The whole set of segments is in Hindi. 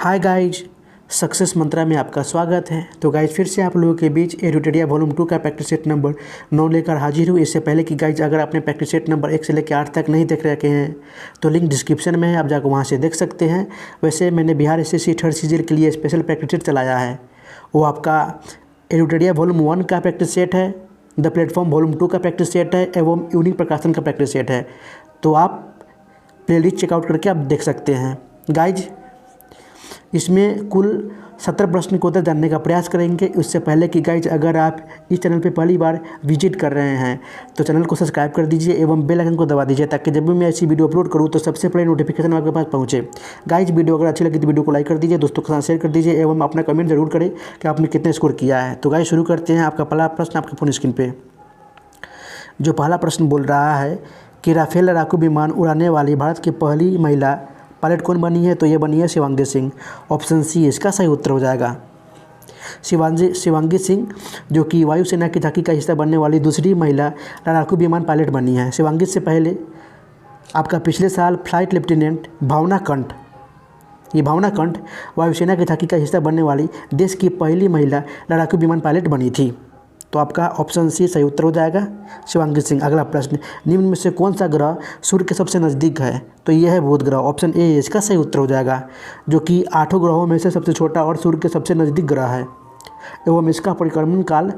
हाय गाइज, सक्सेस मंत्रा में आपका स्वागत है। तो गाइज फिर से आप लोगों के बीच एरुटेरिया वॉल्यूम 2 का प्रैक्टिस सेट नंबर 9 लेकर हाजिर हूँ। इससे पहले कि गाइज अगर आपने प्रैक्टिस सेट नंबर 1 से लेकर 8 तक नहीं देख रखे हैं तो लिंक डिस्क्रिप्शन में है, आप जाकर वहाँ से देख सकते हैं। वैसे मैंने बिहार एसएससी थर्ड सीजन के लिए स्पेशल प्रैक्टिस सेट चलाया है। वो आपका एरुटेरिया वॉल्यूम 1 का प्रैक्टिस सेट है, द प्लेटफॉर्म वॉल्यूम 2 का प्रैक्टिस सेट है एवं यूनिक प्रकाशन का प्रैक्टिस सेट है। तो आप प्लेलिस्ट चेकआउट करके आप देख सकते हैं। गाइज इसमें कुल 70 प्रश्न को उत्तर जानने का प्रयास करेंगे। उससे पहले कि गाइज अगर आप इस चैनल पे पहली बार विजिट कर रहे हैं तो चैनल को सब्सक्राइब कर दीजिए एवं बेल आइकन को दबा दीजिए ताकि जब भी मैं ऐसी वीडियो अपलोड करूँ तो सबसे पहले नोटिफिकेशन आपके पास पहुँचे। गाइज वीडियो अगर अच्छी लगी तो वीडियो को लाइक कर दीजिए, दोस्तों के साथ शेयर कर दीजिए एवं अपना कमेंट जरूर करें कि आपने कितने स्कोर किया है। तो गाइज शुरू करते हैं। आपका पहला प्रश्न आपके फोन स्क्रीन पर जो पहला प्रश्न बोल रहा है कि राफेल लड़ाकू विमान उड़ाने वाली भारत की पहली महिला पायलट कौन बनी है, तो ये बनी है शिवांगी सिंह। ऑप्शन सी इसका सही उत्तर हो जाएगा। शिवांगी सिंह जो कि वायुसेना की झांकी का हिस्सा बनने वाली दूसरी महिला लड़ाकू विमान पायलट बनी है। शिवांगी से पहले आपका पिछले साल फ्लाइट लेफ्टिनेंट भावना कंठ वायुसेना की झांकी का हिस्सा बनने वाली देश की पहली महिला लड़ाकू विमान पायलट बनी थी। तो आपका ऑप्शन सी सही उत्तर हो जाएगा, शिवांगी सिंह। अगला प्रश्न, निम्न में से कौन सा ग्रह सूर्य के सबसे नज़दीक है, तो यह है बुध ग्रह। ऑप्शन ए इसका सही उत्तर हो जाएगा, जो कि 8 ग्रहों में से सबसे छोटा और सूर्य के सबसे नज़दीक ग्रह है एवं इसका परिक्रमण काल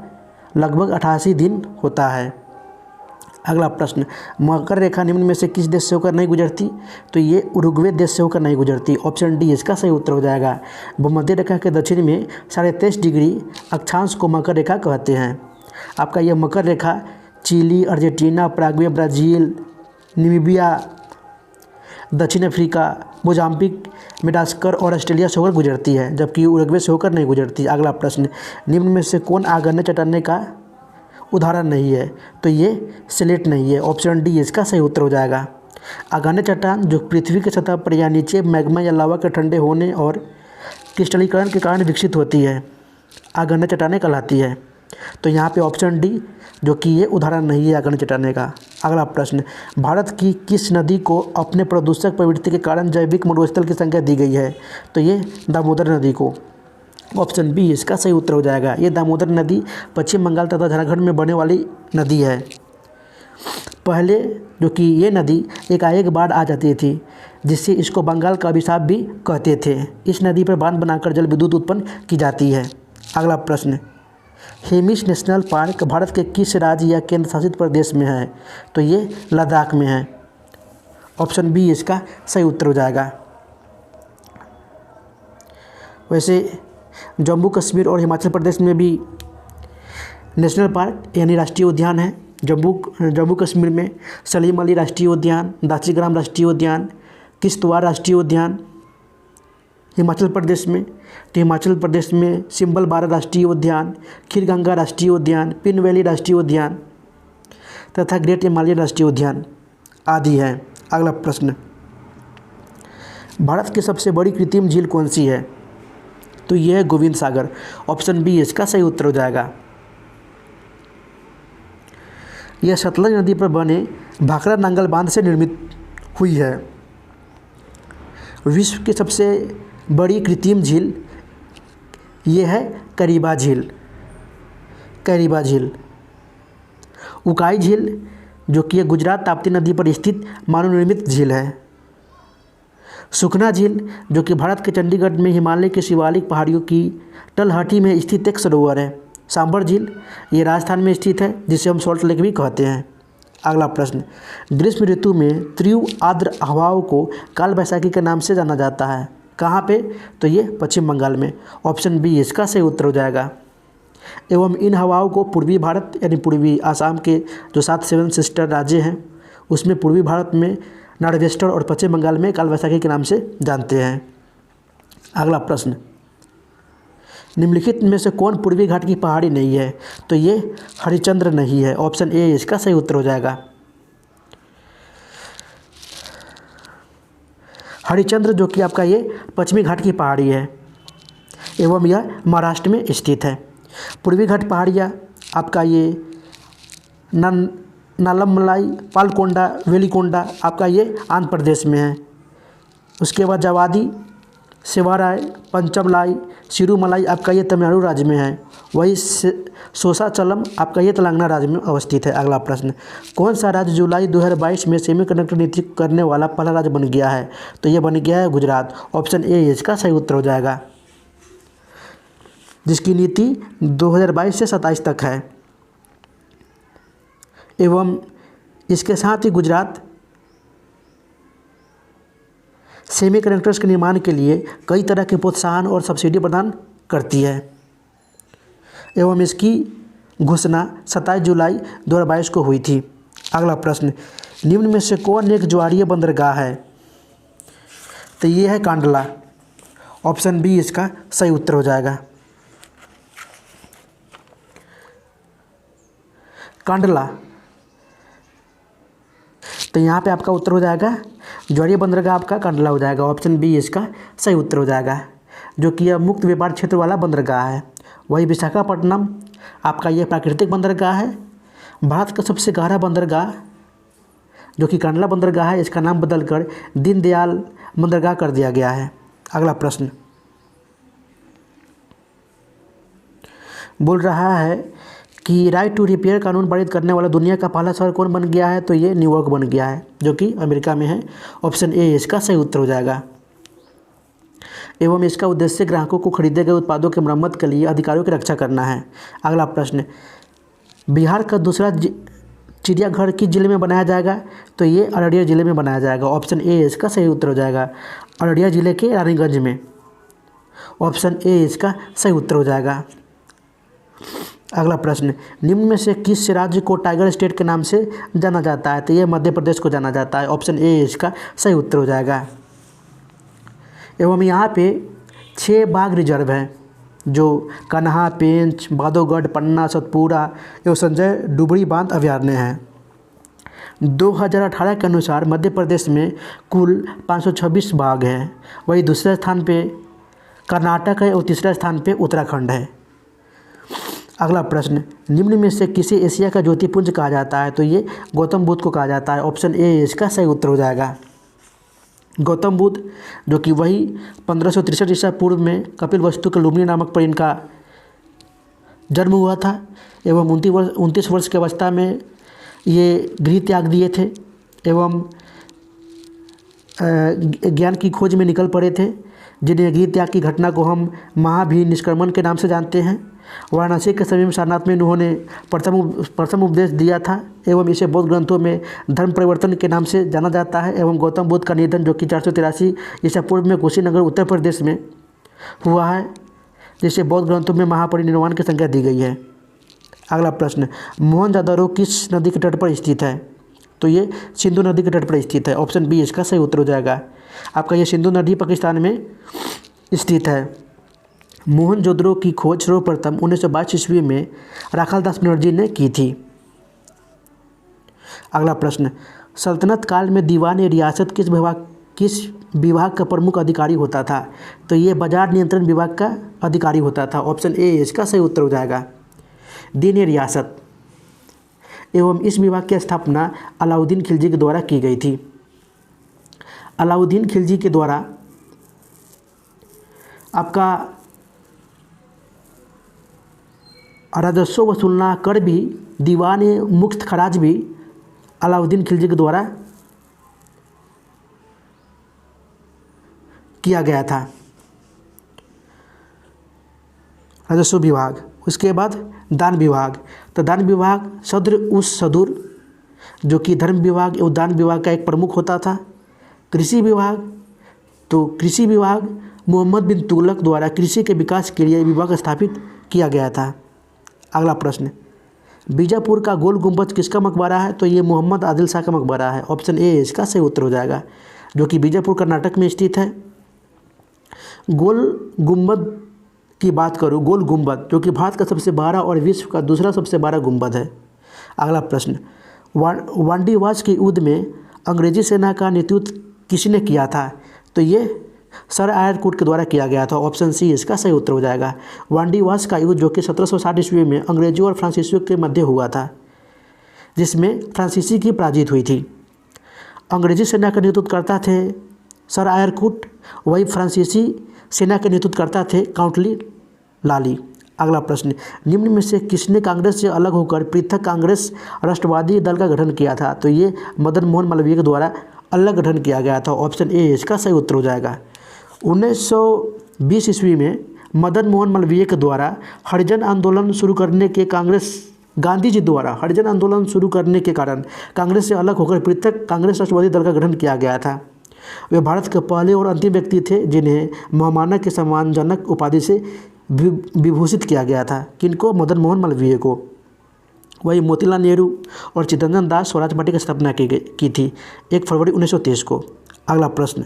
लगभग 88 दिन होता है। अगला प्रश्न, मकर रेखा निम्न में से किस देश से होकर नहीं गुजरती, तो ये उरुग्वे देश से होकर नहीं गुजरती। ऑप्शन डी इसका सही उत्तर हो जाएगा। भूमध्य रेखा के दक्षिण में 23.5 डिग्री अक्षांश को मकर रेखा कहते हैं। आपका यह मकर रेखा Chile, Argentina, Paraguay, Brazil, Namibia, दक्षिण अफ्रीका, मोजाम्बिक, मेडागास्कर और ऑस्ट्रेलिया से होकर गुजरती है, जबकि उरुग्वे से होकर नहीं गुजरती। अगला प्रश्न, निम्न में से कौन आग्नेय चट्टान का उदाहरण नहीं है, तो ये स्लेट नहीं है। ऑप्शन डी इसका सही उत्तर हो जाएगा। आग्नेय चट्टान जो पृथ्वी की सतह पर या नीचे मैग्मा या लावा के ठंडे होने और क्रिस्टलीकरण के कारण विकसित होती है, आग्नेय चट्टानें कहलाती है। तो यहाँ पे ऑप्शन डी जो कि ये उदाहरण नहीं है आग्नेय चट्टानें का। अगला प्रश्न, भारत की किस नदी को अपने प्रदूषक प्रवृत्ति के कारण जैविक मरुस्थल की संज्ञा दी गई है, तो ये दामोदर नदी को। ऑप्शन बी इसका सही उत्तर हो जाएगा। ये दामोदर नदी पश्चिम बंगाल तथा झारखंड में बहने वाली नदी है। पहले जो कि ये नदी एकाएक बाढ़ आ जाती थी, जिससे इसको बंगाल का अभिशाप भी कहते थे। इस नदी पर बांध बनाकर जल विद्युत उत्पन्न की जाती है। अगला प्रश्न, हेमिस नेशनल पार्क भारत के किस राज्य या केंद्र शासित प्रदेश में है, तो ये लद्दाख में है। ऑप्शन बी इसका सही उत्तर हो जाएगा। वैसे जम्मू कश्मीर और हिमाचल प्रदेश में भी नेशनल पार्क यानी राष्ट्रीय उद्यान है। जम्मू कश्मीर में सलीम अली राष्ट्रीय उद्यान, दासीग्राम राष्ट्रीय उद्यान, किश्तवाड़ राष्ट्रीय उद्यान। हिमाचल प्रदेश में सिंबल बारा राष्ट्रीय उद्यान, खीरगंगा राष्ट्रीय उद्यान, पिन वैली राष्ट्रीय उद्यान तथा ग्रेट हिमालयन राष्ट्रीय उद्यान आदि है। अगला प्रश्न, भारत की सबसे बड़ी कृत्रिम झील कौन सी है, तो यह है गोविंद सागर। ऑप्शन बी इसका सही उत्तर हो जाएगा। यह सतलज नदी पर बने भाखड़ा नांगल बांध से निर्मित हुई है। विश्व की सबसे बड़ी कृत्रिम झील ये है करीबा झील। उकाई झील जो कि यह गुजरात ताप्ती नदी पर स्थित मानव निर्मित झील है। सुखना झील जो कि भारत के चंडीगढ़ में हिमालय के शिवालिक पहाड़ियों की तलहटी में स्थित एक सरोवर है। सांभर झील ये राजस्थान में स्थित है, जिसे हम सॉल्ट लेक भी कहते हैं। अगला प्रश्न, ग्रीष्म ऋतु में तीव्र आर्द्र हवाओं को काल बैसाखी के नाम से जाना जाता है, कहाँ पे, तो ये पश्चिम बंगाल में। ऑप्शन बी इसका सही उत्तर हो जाएगा। एवं इन हवाओं को पूर्वी भारत यानी पूर्वी आसाम के जो 7 सेवन सिस्टर राज्य हैं उसमें पूर्वी भारत में नॉर्थवेस्टर्न और पश्चिम बंगाल में काल बैसाखी के नाम से जानते हैं। अगला प्रश्न, निम्नलिखित में से कौन पूर्वी घाट की पहाड़ी नहीं है, तो ये हरिश्चंद्र नहीं है। ऑप्शन ए इसका सही उत्तर हो जाएगा। हरिश्चंद्र जो कि आपका ये पश्चिमी घाट की पहाड़ी है एवं यह महाराष्ट्र में स्थित है। पूर्वी घाट पहाड़ियाँ आपका ये नालमलाई, पालकोंडा, वेलिकोंडा आपका ये आंध्र प्रदेश में है। उसके बाद जवादी शिवाराय, पंचमलाई, सिरुमलाई आपका ये तमिलनाडु राज्य में है। वही शेषाचलम आपका ये तेलंगाना राज्य में अवस्थित है। अगला प्रश्न, कौन सा राज्य जुलाई 2022 में सेमीकंडक्टर नीति करने वाला पहला राज्य बन गया है? तो ये बन गया है गुजरात। ऑप्शन ए इसका सही उत्तर हो जाएगा, जिसकी नीति 2022 से 27 तक है। एवं इसके साथ ही गुजरात सेमीकंडक्टर्स के निर्माण के लिए कई तरह के प्रोत्साहन और सब्सिडी प्रदान करती है। एवं इसकी घोषणा 27 जुलाई 2022 को हुई थी। अगला प्रश्न, निम्न में से कौन एक ज्वारीय बंदरगाह है? तो ये है कांडला। ऑप्शन बी इसका सही उत्तर हो जाएगा। कांडला, तो यहाँ पे आपका उत्तर हो जाएगा ज्वारीय बंदरगाह आपका कांडला हो जाएगा। ऑप्शन बी इसका सही उत्तर हो जाएगा, जो कि यह मुक्त व्यापार क्षेत्र वाला बंदरगाह है। वही विशाखापट्टनम आपका यह प्राकृतिक बंदरगाह है। भारत का सबसे गहरा बंदरगाह जो कि कांडला बंदरगाह है, इसका नाम बदलकर दीनदयाल बंदरगाह कर दिया गया है। अगला प्रश्न बोल रहा है कि राइट टू रिपेयर कानून पारित करने वाला दुनिया का पहला शहर कौन बन गया है? तो ये न्यूयॉर्क बन गया है, जो कि अमेरिका में है। ऑप्शन ए इसका सही उत्तर हो जाएगा। एवं इसका उद्देश्य ग्राहकों को खरीदे गए उत्पादों की मरम्मत के लिए अधिकारियों की रक्षा करना है। अगला प्रश्न, बिहार का दूसरा चिड़ियाघर किस जिले में बनाया जाएगा? तो ये अररिया जिले में बनाया जाएगा। ऑप्शन ए इसका सही उत्तर हो जाएगा, अररिया जिले के रानीगंज में। ऑप्शन ए इसका सही उत्तर हो जाएगा। अगला प्रश्न, निम्न में से किस राज्य को टाइगर स्टेट के नाम से जाना जाता है? तो ये मध्य प्रदेश को जाना जाता है। ऑप्शन ए इसका सही उत्तर हो जाएगा। एवं यहाँ पे 6 बाघ रिजर्व हैं, जो कन्हा, पेंच, बांधवगढ़, पन्ना, सतपुरा एवं संजय डुबरी बांध अभयारण्य हैं। 2018 के अनुसार मध्य प्रदेश में कुल 526 बाघ हैं। वही दूसरे स्थान पे कर्नाटक है और तीसरे स्थान पे उत्तराखंड है। अगला प्रश्न, निम्न में से किसे एशिया का ज्योतिपुंज कहा जाता है? तो ये गौतम बुद्ध को कहा जाता है। ऑप्शन ए इसका सही उत्तर हो जाएगा। गौतम बुद्ध, जो कि वही 1563 ईसा पूर्व में कपिलवस्तु के लुम्बिनी नामक पर इनका जन्म हुआ था। एवं 29 वर्ष की अवस्था में ये गृह त्याग दिए थे एवं ज्ञान की खोज में निकल पड़े थे, जिन्हें गृह त्याग की घटना को हम महाभिनिष्क्रमण के नाम से जानते हैं। वाराणसी के समीप सारनाथ में उन्होंने प्रथम उपदेश दिया था एवं इसे बौद्ध ग्रंथों में धर्म परिवर्तन के नाम से जाना जाता है। एवं गौतम बुद्ध का निधन, जो कि 483 ईसा पूर्व में कुशीनगर उत्तर प्रदेश में हुआ है, जिसे बौद्ध ग्रंथों में महापरिनिर्वाण की संज्ञा दी गई है। अगला प्रश्न, मोहनजोदड़ो किस नदी के तट पर स्थित है? तो ये सिंधु नदी के तट पर स्थित है। ऑप्शन बी इसका सही उत्तर हो जाएगा। आपका ये सिंधु नदी पाकिस्तान में स्थित है। मोहनजोदड़ो की खोज सर्वप्रथम 1922 ईस्वी में राखालदास बनर्जी ने की थी। अगला प्रश्न, सल्तनत काल में दीवान ए रियासत किस विभाग का प्रमुख अधिकारी होता था? तो ये बाजार नियंत्रण विभाग का अधिकारी होता था। ऑप्शन ए इसका सही उत्तर हो जाएगा, दीन ए रियासत। एवं इस विभाग की स्थापना अलाउद्दीन खिलजी के द्वारा की गई थी। अलाउद्दीन खिलजी के द्वारा आपका राजस्व वसूलना, कर भी, दीवान मुक्त खराज भी अलाउद्दीन खिलजी के द्वारा किया गया था। राजस्व विभाग, उसके बाद दान विभाग। तो दान विभाग सदर उस सदुर, जो कि धर्म विभाग एवं दान विभाग का एक प्रमुख होता था। कृषि विभाग, तो कृषि विभाग मोहम्मद बिन तुगलक द्वारा कृषि के विकास के लिए विभाग स्थापित किया गया था। अगला प्रश्न, बीजापुर का गोल गुंबद किसका मकबरा है? तो ये मोहम्मद आदिल शाह का मकबरा है। ऑप्शन ए इसका सही उत्तर हो जाएगा, जो कि बीजापुर कर्नाटक में स्थित है। गोल गुंबद की बात करूँ, गोल गुंबद जो कि भारत का सबसे बड़ा और विश्व का दूसरा सबसे बड़ा गुंबद है। अगला प्रश्न, वांडीवास के युद्ध में अंग्रेजी सेना का नेतृत्व किसने किया था? तो ये सर आयर कूट के द्वारा किया गया था। ऑप्शन सी इसका सही उत्तर हो जाएगा। वांडीवास का युद्ध, जो कि 1760 ईस्वी में अंग्रेजों और फ्रांसीसियों के मध्य हुआ था, जिसमें फ्रांसीसी की पराजित हुई थी। अंग्रेजी सेना का नेतृत्व करता थे सर आयर कूट, वही फ्रांसीसी सेना के नेतृत्वकर्ता थे काउंटली लाली। अगला प्रश्न, निम्न में से किसने कांग्रेस से अलग होकर पृथक कांग्रेस राष्ट्रवादी दल का गठन किया था? तो ये मदन मोहन मालवीय के द्वारा अलग गठन किया गया था। ऑप्शन ए इसका सही उत्तर हो जाएगा। 1920 ईस्वी में मदन मोहन मालवीय के द्वारा हरिजन आंदोलन शुरू करने के गांधी जी द्वारा हरिजन आंदोलन शुरू करने के कारण कांग्रेस से अलग होकर पृथक कांग्रेस राष्ट्रवादी दल का गठन किया गया था। वे भारत के पहले और अंतिम व्यक्ति थे जिन्हें महामानव के सम्मानजनक उपाधि से विभूषित किया गया था। किनको? मदन मोहन मालवीय को। वही मोतीलाल नेहरू और चित्तरंजन दास स्वराज पार्टी की स्थापना की थी 1 फरवरी 1923 को। अगला प्रश्न,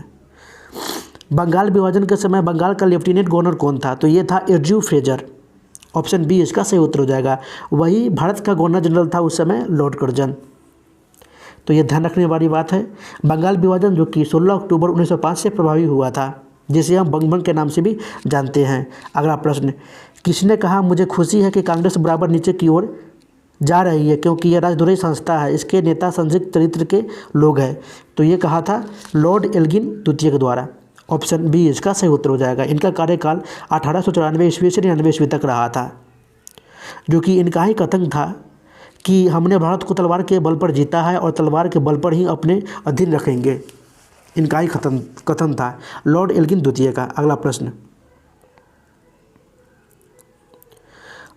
बंगाल विभाजन के समय बंगाल का लेफ्टिनेंट गवर्नर कौन था? तो ये था एड्रयू फ्रेजर। ऑप्शन बी इसका सही उत्तर हो जाएगा। वही भारत का गवर्नर जनरल था उस समय लॉर्ड कर्जन। तो ये ध्यान रखने वाली बात है। बंगाल विभाजन जो कि 16 अक्टूबर 1905 से प्रभावी हुआ था, जिसे हम बंगभंग के नाम से भी जानते हैं। अगला प्रश्न, किसने कहा मुझे खुशी है कि कांग्रेस बराबर नीचे की ओर जा रही है क्योंकि यह राजद्रोही संस्था है, इसके नेता संदिग्ध चरित्र के लोग हैं? तो ये कहा था लॉर्ड एल्गिन द्वितीय के द्वारा। ऑप्शन बी इसका सही उत्तर हो जाएगा। इनका कार्यकाल 1894 ईस्वी से 99 ईस्वी तक रहा था, जो कि इनका ही कथन था कि हमने भारत को तलवार के बल पर जीता है और तलवार के बल पर ही अपने अधीन रखेंगे। इनका ही कथन था लॉर्ड एल्गिन द्वितीय का। अगला प्रश्न,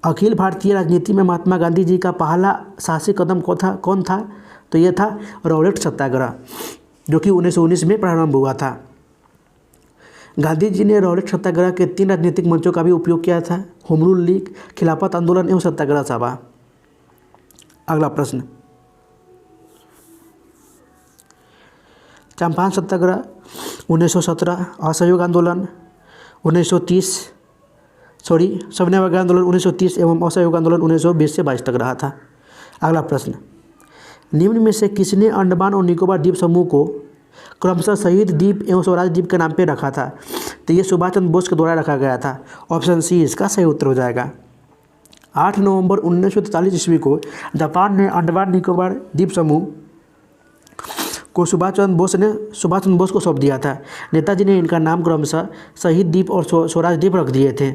अखिल भारतीय राजनीति में महात्मा गांधी जी का पहला साहसी कदम कौन था? तो यह था रॉलेट सत्याग्रह, जो कि 1919 में प्रारंभ हुआ था। गांधी जी ने रॉलेट सत्याग्रह के 3 राजनीतिक मंचों का भी उपयोग किया था: होम रूल लीग, खिलाफत आंदोलन एवं सत्याग्रह सभा। अगला प्रश्न, चंपारण सत्याग्रह 1917, असहयोग आंदोलन 1930 सविनय आंदोलन 1930 एवं असहयोग आंदोलन 1920 से 22 तक रहा था। अगला प्रश्न, निम्न में से किसने अंडमान और निकोबार द्वीप समूह को क्रमशः शहीद द्वीप एवं स्वराज द्वीप के नाम पे रखा था? तो ये सुभाष चंद्र बोस के द्वारा रखा गया था। ऑप्शन सी इसका सही उत्तर हो जाएगा। 8 नवंबर 1943 ईस्वी को जापान ने अंडमान निकोबार द्वीप समूह को सुभाष चंद्र बोस को सौंप दिया था। नेताजी ने इनका नाम क्रमशः शहीद द्वीप और स्वराज द्वीप रख दिए थे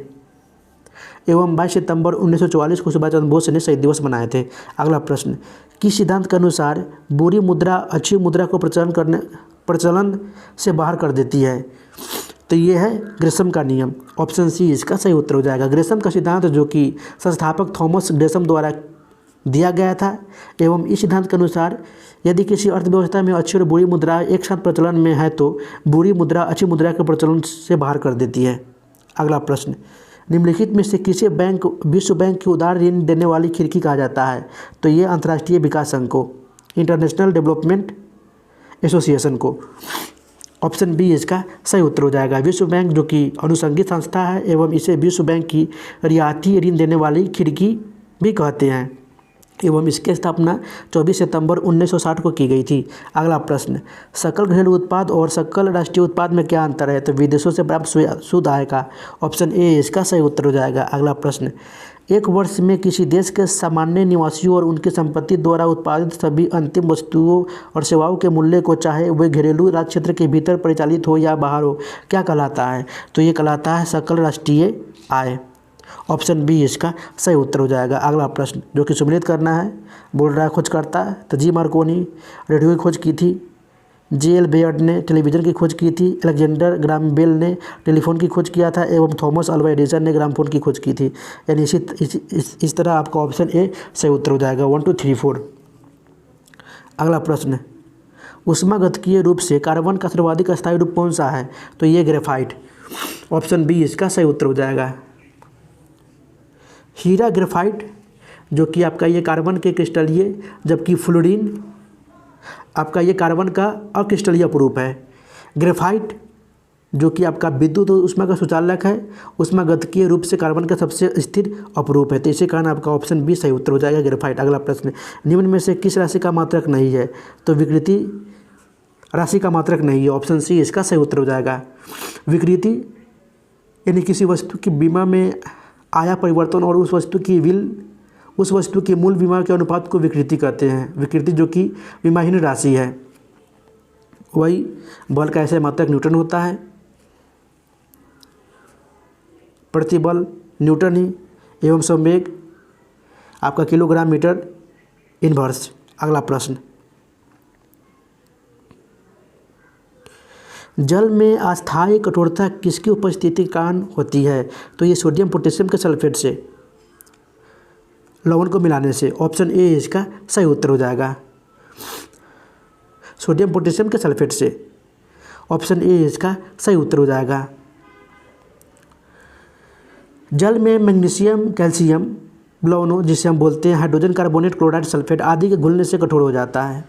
एवं 22 सितंबर 1944 को सुभाष चंद्र बोस ने शहीद दिवस मनाए थे। अगला प्रश्न, किस सिद्धांत के अनुसार बुरी मुद्रा अच्छी मुद्रा को प्रचलन से बाहर कर देती है? तो ये है ग्रेशम का नियम। ऑप्शन सी इसका सही उत्तर हो जाएगा। ग्रेशम का सिद्धांत जो कि संस्थापक थॉमस ग्रेशम द्वारा दिया गया था एवं इस सिद्धांत के अनुसार यदि किसी अर्थव्यवस्था में अच्छी और बुरी मुद्रा एक साथ प्रचलन में है तो बुरी मुद्रा अच्छी मुद्रा के प्रचलन से बाहर कर देती है। अगला प्रश्न, निम्नलिखित में से किसे बैंक विश्व बैंक की उदार ऋण देने वाली खिड़की कहा जाता है? तो ये अंतर्राष्ट्रीय विकास संघ को, इंटरनेशनल डेवलपमेंट एसोसिएशन को। ऑप्शन बी इसका सही उत्तर हो जाएगा। विश्व बैंक जो कि अनुषंगिक संस्था है एवं इसे विश्व बैंक की रियायती ऋण देने वाली खिड़की भी कहते हैं एवं इसकी स्थापना 24 सितंबर 1960 को की गई थी। अगला प्रश्न, सकल घरेलू उत्पाद और सकल राष्ट्रीय उत्पाद में क्या अंतर है? तो विदेशों से प्राप्त शुद्ध आय का। ऑप्शन ए इसका सही उत्तर हो जाएगा। अगला प्रश्न, एक वर्ष में किसी देश के सामान्य निवासियों और उनकी संपत्ति द्वारा उत्पादित सभी अंतिम वस्तुओं और सेवाओं के मूल्य को, चाहे वे घरेलू राज्य क्षेत्र के भीतर परिचालित हो या बाहर हो, क्या कहलाता है? तो ये कहलाता है सकल राष्ट्रीय आय। ऑप्शन बी इसका सही उत्तर हो जाएगा। अगला प्रश्न जो कि सुमेलित करना है, बोल रहा है खोजकर्ता तो जी मार्कोनी रेडियो की खोज की थी, जे.एल. बेयर्ड ने टेलीविज़न की खोज की थी, अलेक्जेंडर ग्राहम बेल ने टेलीफोन की खोज किया था एवं थॉमस अल्वा एडिसन ने ग्रामोफोन की खोज की थी। यानी इस तरह आपका ऑप्शन ए सही उत्तर हो जाएगा। 1 2 3 4। अगला प्रश्न, ऊष्मागतिकीय रूप से कार्बन का सर्वाधिक स्थायी रूप कौन सा है? तो ये ग्रेफाइट। ऑप्शन बी इसका सही उत्तर हो जाएगा। हीरा ग्रेफाइट जो कि आपका ये कार्बन के क्रिस्टलीय, जबकि फ्लोरीन आपका ये कार्बन का अक्रिस्टलीय अपरूप है। ग्रेफाइट जो कि आपका विद्युत ऊष्मा का सुचालक है, ऊष्मागतिकीय रूप से कार्बन का सबसे स्थिर अपरूप है। तो इसी कारण आपका ऑप्शन बी सही उत्तर हो जाएगा, ग्रेफाइट। अगला प्रश्न, निम्न में से किस राशि का मात्रक नहीं है? तो विकृति राशि का मात्रक नहीं है। ऑप्शन सी इसका सही उत्तर हो जाएगा। विकृति यानी किसी वस्तु की बीमा में आया परिवर्तन और उस वस्तु की मूल बीमा के अनुपात को विकृति कहते हैं। विकृति जो कि बीमाहीन राशि है। वही बल का ऐसे मात्रक न्यूटन होता है। प्रतिबल न्यूटन ही एवं संवेग आपका किलोग्राम मीटर इनवर्स। अगला प्रश्न, जल में अस्थायी कठोरता किसकी उपस्थिति के कारण होती है? तो ये सोडियम पोटेशियम के सल्फेट से, लवण को मिलाने से। ऑप्शन ए इसका सही उत्तर हो जाएगा, सोडियम पोटेशियम के सल्फेट से। ऑप्शन ए इसका सही उत्तर हो जाएगा। जल में मैग्नीशियम, कैल्शियम लवणों जिसे हम बोलते हैं हाइड्रोजन कार्बोनेट, क्लोराइड, सल्फेट आदि के घुलने से कठोर हो जाता है।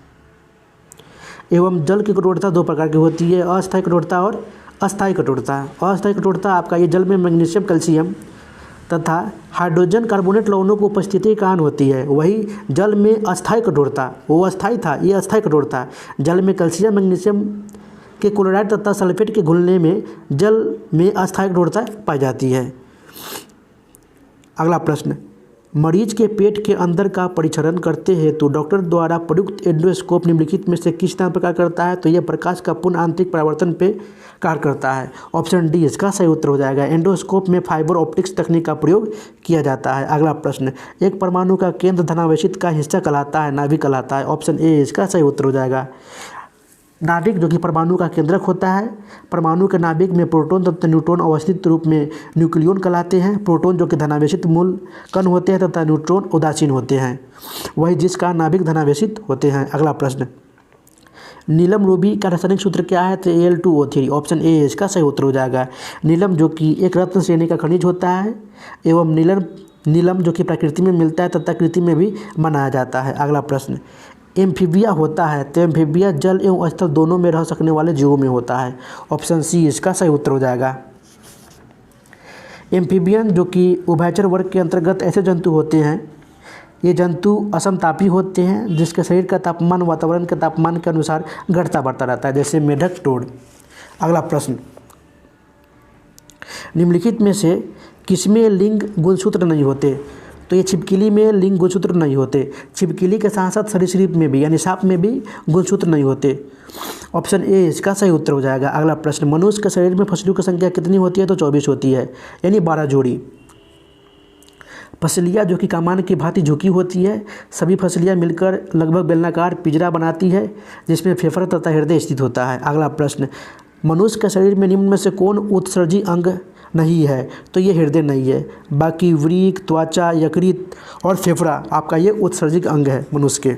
एवं जल की कठोरता दो प्रकार की होती है, अस्थायी कठोरता और अस्थायी कठोरता। अस्थायी कठोरता आपका ये जल में मैग्नीशियम, कैल्शियम तथा हाइड्रोजन कार्बोनेट लवणों की उपस्थिति के कारण होती है। वही जल में अस्थायी कठोरता, वो अस्थायी था, ये अस्थायी कठोरता। जल में कैल्शियम, मैग्नीशियम के क्लोराइड तथा सल्फेट के घुलने में जल में अस्थायी कठोरता पाई जाती है। अगला प्रश्न, मरीज के पेट के अंदर का परिक्षण करते हेतु डॉक्टर द्वारा प्रयुक्त एंडोस्कोप निम्नलिखित में से किस तरह प्रकार करता है? तो यह प्रकाश का पूर्ण आंतरिक परावर्तन पे कार्य करता है। ऑप्शन डी इसका सही उत्तर हो जाएगा। एंडोस्कोप में फाइबर ऑप्टिक्स तकनीक का प्रयोग किया जाता है। अगला प्रश्न, एक परमाणु का केंद्र धनावेशित का हिस्सा कहलाता है, नाभिक कहलाता है। ऑप्शन ए इसका सही उत्तर हो जाएगा। नाभिक जो कि परमाणु का केंद्रक होता है, परमाणु के नाभिक में प्रोटॉन तथा न्यूट्रॉन अवस्थित रूप में न्यूक्लियन कहलाते हैं। प्रोटॉन जो कि धनावेशित मूल कण होते हैं तथा न्यूट्रॉन उदासीन होते हैं, वही जिसका नाभिक धनावेशित होते हैं। अगला प्रश्न, नीलम रूबी का रासायनिक सूत्र क्या है? तो Al2O3। ऑप्शन ए इसका सही उत्तर हो जाएगा। नीलम जो कि एक रत्न श्रेणी का खनिज होता है एवं नीलम जो कि प्रकृति में मिलता है तथा कृत्रिम में भी बनाया जाता है। अगला प्रश्न, एम्फीबिया होता है तो एम्फीबिया जल एवं स्थल दोनों में रह सकने वाले जीवों में होता है। ऑप्शन सी इसका सही उत्तर हो जाएगा। एम्फीबियन जो कि उभयचर वर्ग के अंतर्गत ऐसे जंतु होते हैं, ये जंतु असमतापी होते हैं जिसके शरीर का तापमान वातावरण के तापमान के अनुसार घटता बढ़ता रहता है, जैसे मेढक, टोड। अगला प्रश्न, निम्नलिखित में से किसमें लिंग गुणसूत्र नहीं होते? तो ये छिपकली में लिंग गुणसूत्र नहीं होते। छिपकली के साथ साथ सरीसृप में भी यानी सांप में भी गुणसूत्र नहीं होते। ऑप्शन ए इसका सही उत्तर हो जाएगा। अगला प्रश्न, मनुष्य के शरीर में फसलियों की संख्या कितनी होती है? तो 24 होती है, यानी 12 जोड़ी। फसलियाँ जो कि कमान की भांति झुकी होती है, सभी फसलियाँ मिलकर लगभग बेलनाकार पिंजरा बनाती है जिसमें फेफड़ा तथा हृदय स्थित होता है। अगला प्रश्न, मनुष्य के शरीर में निम्न में से कौन उत्सर्जी अंग नहीं है? तो ये हृदय नहीं है, बाकी वृक्क, त्वचा, यकृत और फेफड़ा आपका ये उत्सर्जिक अंग है मनुष्य के।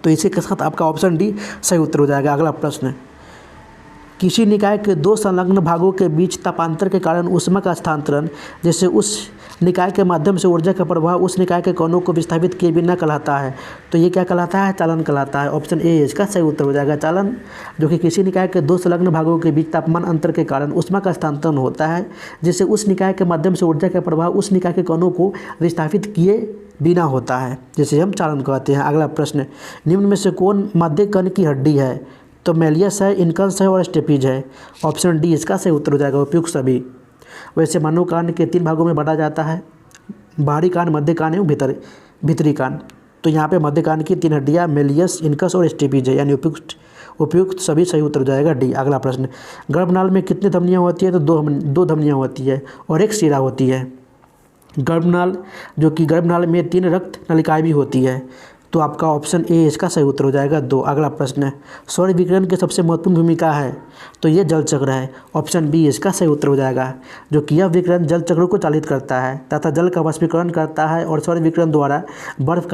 तो इसी के साथ आपका ऑप्शन डी सही उत्तर हो जाएगा। अगला प्रश्न, किसी निकाय के दो संलग्न भागों के बीच तापांतर के कारण ऊष्मा का स्थानांतरण, जैसे उस निकाय के माध्यम से ऊर्जा का प्रभाव उस निकाय के कणों को विस्थापित किए बिना कहलाता है। तो ये क्या कहलाता है? चालन कहलाता है। ऑप्शन ए इसका सही उत्तर हो जाएगा। चालन जो कि किसी निकाय के दो संलग्न भागों के बीच तापमान अंतर के कारण ऊष्मा का स्थानांतरण होता है, जिससे उस निकाय के माध्यम से ऊर्जा का प्रभाव उस निकाय के कणों को विस्थापित किए बिना होता है, जिसे हम चालन कहते हैं। अगला प्रश्न, निम्न में से कौन मध्य कण की हड्डी है? तो मेलियस है, इनकस है और स्टेपीज है। ऑप्शन डी इसका सही उत्तर हो जाएगा, उपयुक्त सभी। वैसे मानव कान के 3 भागों में बांटा जाता है, बाहरी कान, मध्य कान एवं भीतरी कान। तो यहाँ पे मध्य कान की 3 हड्डियाँ मेलियस, इनकस और स्टेपीज है, यानी उपयुक्त सभी सही उत्तर हो जाएगा डी। अगला प्रश्न, गर्भनाल में कितनी धमनियाँ होती है? तो दो धमनियाँ होती है और एक शिरा होती है। गर्भनाल जो कि गर्भनाल में 3 रक्त नलिकाएँ भी होती है। तो आपका ऑप्शन ए इसका सही उत्तर हो जाएगा 2। अगला प्रश्न है, सौर विकिरण की सबसे महत्वपूर्ण भूमिका है? तो ये जल चक्र है। ऑप्शन बी इसका सही उत्तर हो जाएगा, जो कि यह विकिरण जल चक्र को चालित करता है तथा जल का वाष्पीकरण करता है और सौर विकिरण द्वारा बर्फ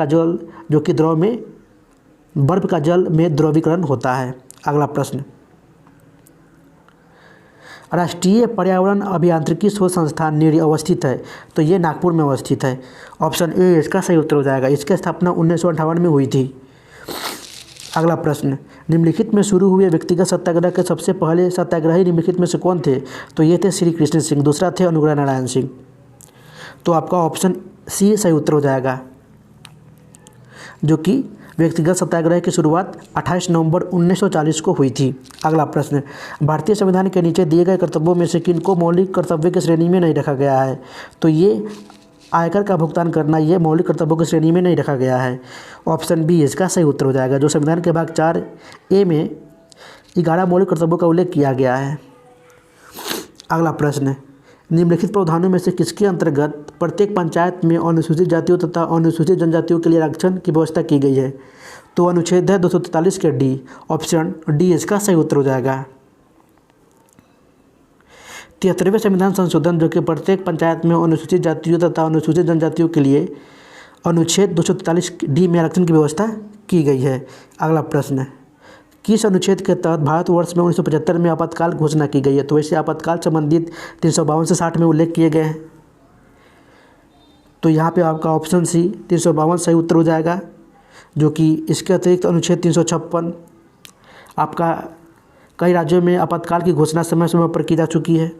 का जल में द्रवीकरण होता है। अगला प्रश्न, राष्ट्रीय पर्यावरण अभियांत्रिकी शोध संस्थान नीरी अवस्थित है? तो ये नागपुर में अवस्थित है। ऑप्शन ए इसका सही उत्तर हो जाएगा। इसकी स्थापना 1958 में हुई थी। अगला प्रश्न, निम्नलिखित में शुरू हुए व्यक्तिगत सत्याग्रह के सबसे पहले सत्याग्रही निम्नलिखित में से कौन थे? तो ये थे श्री कृष्ण सिंह, दूसरा थे अनुग्रह नारायण सिंह। तो आपका ऑप्शन सी सही उत्तर हो जाएगा, जो कि व्यक्तिगत सत्याग्रह की शुरुआत 28 नवंबर 1940 को हुई थी। अगला प्रश्न, भारतीय संविधान के नीचे दिए गए कर्तव्यों में से किनको मौलिक कर्तव्य की श्रेणी में नहीं रखा गया है? तो ये आयकर का भुगतान करना ये मौलिक कर्तव्यों की श्रेणी में नहीं रखा गया है। ऑप्शन बी इसका सही उत्तर हो जाएगा, जो संविधान के भाग 4A में 11 मौलिक कर्तव्यों का उल्लेख किया गया है। अगला प्रश्न, निम्नलिखित प्रावधानों में से किसके अंतर्गत प्रत्येक पंचायत में अनुसूचित जातियों तथा अनुसूचित जनजातियों के लिए आरक्षण की व्यवस्था की गई है? तो अनुच्छेद है 243 के डी, ऑप्शन डी इसका सही उत्तर हो जाएगा। 73वें संविधान संशोधन जो कि प्रत्येक पंचायत में अनुसूचित जातियों तथा अनुसूचित जनजातियों के लिए अनुच्छेद 243 डी में आरक्षण की व्यवस्था की गई है। अगला प्रश्न, किस अनुच्छेद के तहत भारतवर्ष में 1975 में आपातकाल घोषणा की गई है? तो वैसे आपातकाल संबंधित 352 से 60 में उल्लेख किए गए हैं। तो यहाँ पे आपका ऑप्शन सी 352 सही उत्तर हो जाएगा, जो कि इसके अतिरिक्त अनुच्छेद 356 आपका कई राज्यों में आपातकाल की घोषणा समय समय पर की जा चुकी है।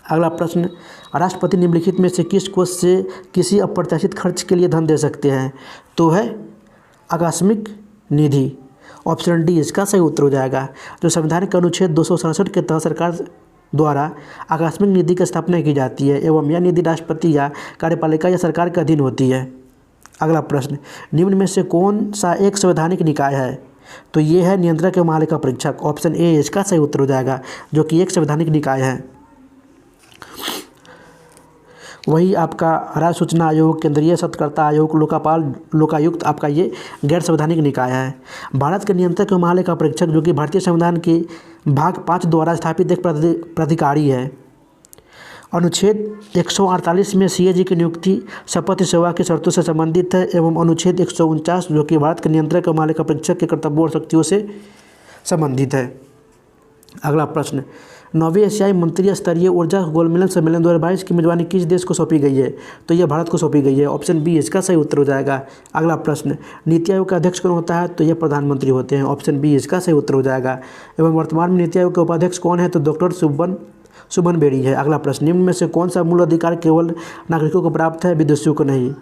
अगला प्रश्न, राष्ट्रपति निम्नलिखित में से किस कोष से किसी अप्रत्याशित खर्च के लिए धन दे सकते हैं? तो है आकस्मिक निधि, ऑप्शन डी इसका सही उत्तर हो जाएगा। जो संविधान के अनुच्छेद 267 के तहत सरकार द्वारा आकस्मिक निधि की स्थापना की जाती है एवं यह निधि राष्ट्रपति या कार्यपालिका या सरकार के अधीन होती है। अगला प्रश्न, निम्न में से कौन सा एक संवैधानिक निकाय है? तो ये है नियंत्रक एवं महालेखा परीक्षक, ऑप्शन ए इसका सही उत्तर हो जाएगा, जो कि एक संवैधानिक निकाय है। वही आपका राज्य सूचना आयोग, केंद्रीय सत्कर्ता आयोग, लोकायुक्त आपका ये गैर संवैधानिक निकाय है। भारत के नियंत्रक एवं महालेखा परीक्षक जो कि भारतीय संविधान के भाग 5 द्वारा स्थापित एक प्राधिकारी है। अनुच्छेद 148 में सीएजी की नियुक्ति शपथ सेवा की शर्तों से संबंधित है एवं अनुच्छेद 149 जो कि भारत के नियंत्रक एवं महालेखा परीक्षक के कर्तव्यों और शक्तियों से संबंधित है। अगला प्रश्न, 9वीं एशियाई मंत्री स्तरीय ऊर्जा गोलमेज सम्मेलन 2022 की मेजबानी किस देश को सौंपी गई है? तो यह भारत को सौंपी गई है, ऑप्शन बी इसका सही उत्तर हो जाएगा। अगला प्रश्न, नीति आयोग का अध्यक्ष कौन होता है? तो यह प्रधानमंत्री होते हैं, ऑप्शन बी इसका सही उत्तर हो जाएगा। एवं वर्तमान में नीति आयोग के उपाध्यक्ष कौन है? तो डॉक्टर सुबन बेरी है। अगला प्रश्न, निम्न में से कौन सा मूल अधिकार केवल नागरिकों को प्राप्त है, विदेशियों को नहीं?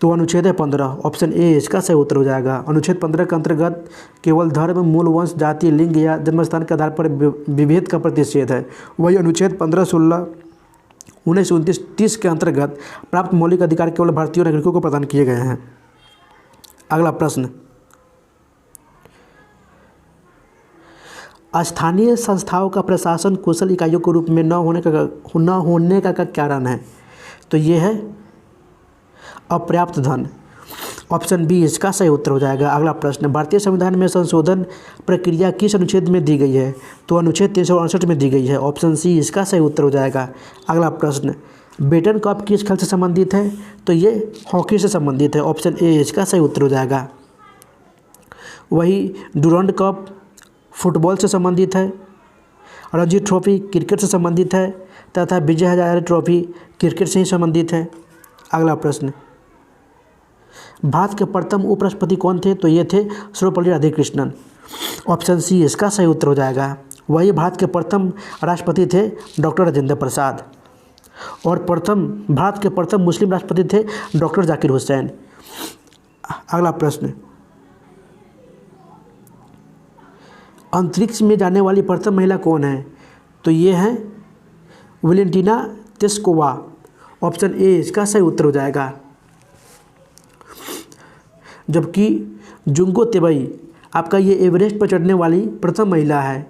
तो अनुच्छेद है 15, ऑप्शन ए इसका सही उत्तर हो जाएगा। अनुच्छेद 15 के अंतर्गत केवल धर्म, मूल वंश, जाति, लिंग या जन्मस्थान के आधार पर विभेद का प्रतिषेध है। वही अनुच्छेद 15, 16, 19, 29, 30 के अंतर्गत प्राप्त मौलिक अधिकार केवल भारतीय नागरिकों को प्रदान किए गए हैं। अगला प्रश्न, स्थानीय संस्थाओं का प्रशासन कुशल इकाइयों के रूप में न होने का क्या कारण है? तो ये है अपर्याप्त धन, ऑप्शन बी इसका सही उत्तर हो जाएगा। अगला प्रश्न, भारतीय संविधान में संशोधन प्रक्रिया किस अनुच्छेद में दी गई है? तो अनुच्छेद 368 में दी गई है, ऑप्शन सी इसका सही उत्तर हो जाएगा। अगला प्रश्न, बेटन कप किस खेल से संबंधित है? तो ये हॉकी से संबंधित है, ऑप्शन ए इसका सही उत्तर हो जाएगा। वही डुरंड कप फुटबॉल से संबंधित है, रणजी ट्रॉफी क्रिकेट से संबंधित है तथा विजय हजारे ट्रॉफी क्रिकेट से ही संबंधित है। अगला प्रश्न, भारत के प्रथम उपराष्ट्रपति कौन थे? तो ये थे सर्वपल्ली राधाकृष्णन, ऑप्शन सी इसका सही उत्तर हो जाएगा। वही भारत के प्रथम राष्ट्रपति थे डॉक्टर राजेंद्र प्रसाद और भारत के प्रथम मुस्लिम राष्ट्रपति थे डॉक्टर जाकिर हुसैन। अगला प्रश्न, अंतरिक्ष में जाने वाली प्रथम महिला कौन है? तो ये है वेलेंटिना तेस्कोवा, ऑप्शन ए इसका सही उत्तर हो जाएगा। जबकि जुंगो तेबई आपका ये एवरेस्ट पर चढ़ने वाली प्रथम महिला है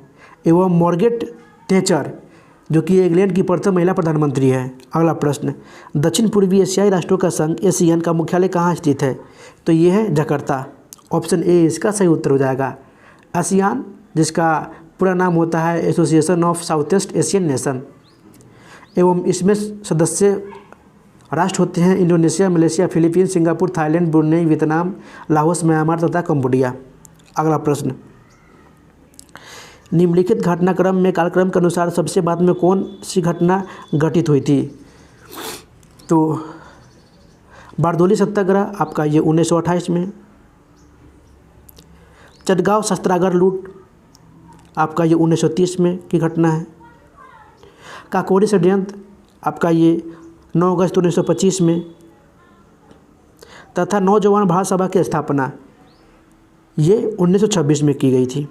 एवं मार्गरेट थैचर जो कि इंग्लैंड की प्रथम महिला प्रधानमंत्री है। अगला प्रश्न, दक्षिण पूर्वी एशियाई राष्ट्रों का संघ एशियन का मुख्यालय कहाँ स्थित है? तो ये है जकार्ता, ऑप्शन ए इसका सही उत्तर हो जाएगा। आसियान जिसका पूरा नाम होता है association of south east Asian nation एवं इसमें सदस्य राष्ट्र होते हैं Indonesia, Malaysia, Philippines, Singapore, Thailand, Brunei, Vietnam, Laos, Myanmar तथा कंबोडिया। अगला प्रश्न, निम्नलिखित घटनाक्रम में कालक्रम के अनुसार सबसे बाद में कौन सी घटना घटित हुई थी? तो बारदोली सत्याग्रह आपका ये 1928 में, चटगांव शस्त्रागार लूट आपका ये 1930 में की घटना है, काकोरी षड्यंत्र आपका ये 9 अगस्त 1925 में तथा नौजवान भारत सभा की स्थापना ये 1926 में की गई थी।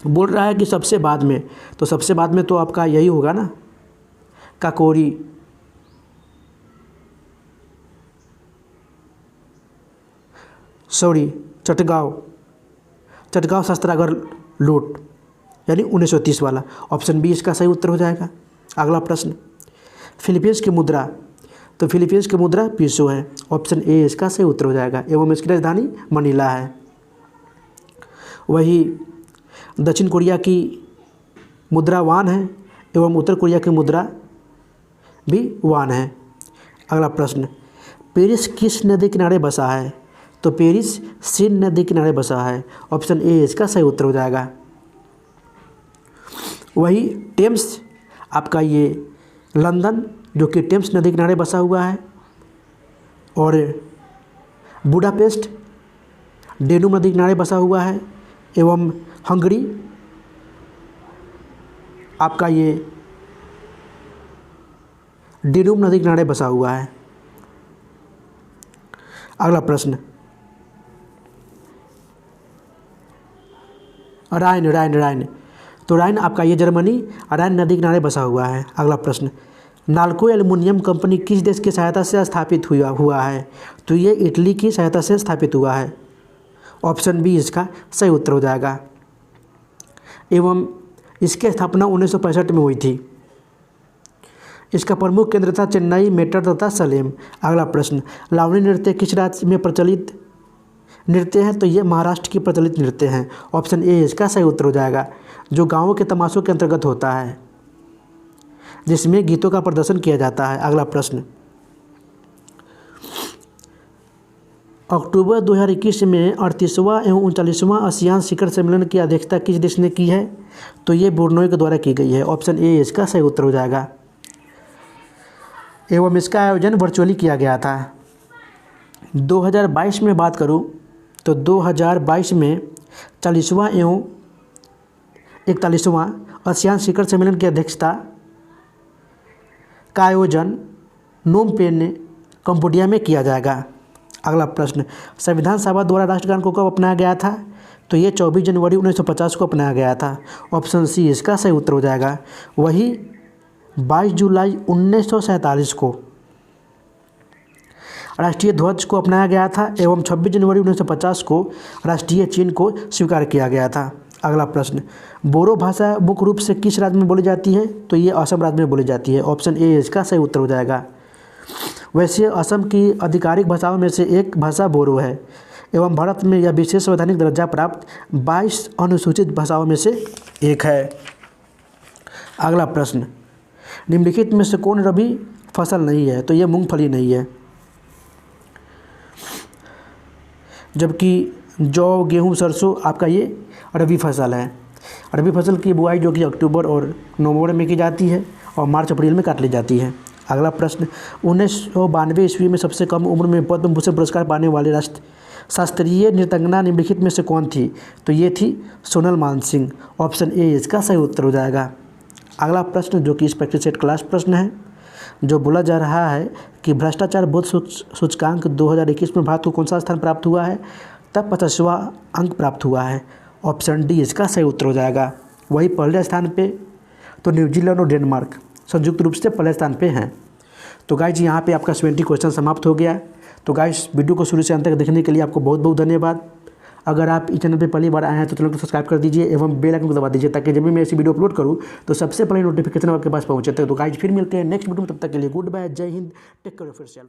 बोल रहा है कि सबसे बाद में, तो सबसे बाद में तो आपका यही होगा ना, काकोरी, चटगांव शस्त्रागार लूट यानी 1930 वाला, ऑप्शन बी इसका सही उत्तर हो जाएगा। अगला प्रश्न, फिलीपींस की मुद्रा, तो फिलीपींस की मुद्रा पीसो है। ऑप्शन ए इसका सही उत्तर हो जाएगा। एवं इसकी राजधानी मनीला है। वही दक्षिण कोरिया की मुद्रा वान है एवं उत्तर कोरिया की मुद्रा भी वान है। अगला प्रश्न, पेरिस किस नदी किनारे बसा है? तो पेरिस सीन नदी किनारे बसा है। ऑप्शन ए इसका सही उत्तर हो जाएगा। वही टेम्स आपका ये लंदन जो कि टेम्स नदी किनारे बसा हुआ है, और बुडापेस्ट डेनूब नदी किनारे बसा हुआ है, एवं हंगरी आपका ये डेनूब नदी किनारे बसा हुआ है। अगला प्रश्न, राइन, तो राइन आपका ये जर्मनी राइन नदी किनारे बसा हुआ है। अगला प्रश्न, नाल्को एल्युमिनियम कंपनी किस देश की सहायता से स्थापित हुआ है? तो ये इटली की सहायता से स्थापित हुआ है। ऑप्शन बी इसका सही उत्तर हो जाएगा। एवं इसकी स्थापना 1965 में हुई थी। इसका प्रमुख केंद्र था चेन्नई, मेरठ तथा सलेम। अगला प्रश्न, लावनी नृत्य किस राज्य में प्रचलित नृत्य है? तो ये महाराष्ट्र की प्रचलित नृत्य है। ऑप्शन ए इसका सही उत्तर हो जाएगा, जो गाँवों के तमाशों के अंतर्गत होता है, जिसमें गीतों का प्रदर्शन किया जाता है। अगला प्रश्न, अक्टूबर 2021 में 38वां एवं 39वां आसियान शिखर सम्मेलन की अध्यक्षता किस देश ने की है? तो ये ब्रुनई के द्वारा की गई है। ऑप्शन ए इसका सही उत्तर हो जाएगा। एवं इसका आयोजन वर्चुअली किया गया था। 2022 में बात करूं तो 2022 में 40वां एवं 41वां आसियान शिखर सम्मेलन की अध्यक्षता का आयोजन नोम पेन कंबोडिया में किया जाएगा। अगला प्रश्न, संविधान सभा द्वारा राष्ट्रगान को कब अपनाया गया था? तो ये 24 जनवरी 1950 को अपनाया गया था। ऑप्शन सी इसका सही उत्तर हो जाएगा। वही 22 जुलाई 1947 को राष्ट्रीय ध्वज को अपनाया गया था एवं 26 जनवरी 1950 को राष्ट्रीय चिन्ह को स्वीकार किया गया था। अगला प्रश्न, बोरो भाषा मुख्य रूप से किस राज्य में बोली जाती है? तो ये असम राज्य में बोली जाती है। ऑप्शन ए इसका सही उत्तर हो जाएगा। वैसे असम की आधिकारिक भाषाओं में से एक भाषा बोरो है एवं भारत में यह विशेष संवैधानिक दर्जा प्राप्त 22 अनुसूचित भाषाओं में से एक है। अगला प्रश्न, निम्नलिखित में से कौन रबी फसल नहीं है? तो यह मूंगफली नहीं है, जबकि जौ, गेहूं, सरसों आपका ये रबी फसल है। रबी फसल की बुआई जो कि अक्टूबर और नवंबर में की जाती है और मार्च अप्रैल में काट ली जाती है। अगला प्रश्न, 1992 ईस्वी में सबसे कम उम्र में पद्म भूषण पुरस्कार पाने वाले शास्त्रीय नृत्यांगना निम्नलिखित में से कौन थी? तो ये थी सोनल मानसिंह। ऑप्शन ए इसका सही उत्तर हो जाएगा। अगला प्रश्न जो कि इस प्रैक्टिस सेट क्लास प्रश्न है, जो बोला जा रहा है कि भ्रष्टाचार बोध सूचकांक 2021 में भारत को कौन सा स्थान प्राप्त हुआ है? तब 50वां अंक प्राप्त हुआ है। ऑप्शन डी इसका सही उत्तर हो जाएगा। वही पहले स्थान पे तो न्यूजीलैंड और डेनमार्क संयुक्त रूप से पहले स्थान पे हैं। तो गाइज यहाँ पे आपका 70 क्वेश्चन समाप्त हो गया। तो गाइज वीडियो को शुरू से अंत तक देखने के लिए आपको बहुत बहुत धन्यवाद। अगर आप इस चैनल पे पहली बार आए हैं तो चैनल को सब्सक्राइब कर दीजिए एवं बेल आइकन को दबा दीजिए, ताकि जब भी मैं ऐसी वीडियो अपलोड करूँ तो सबसे पहले नोटिफिकेशन आपके पास पहुँचे। तो गाइज फिर मिलते हैं नेक्स्ट वीडियो में, तब तक के लिए गुड बाय, जय Hind, take care of yourself.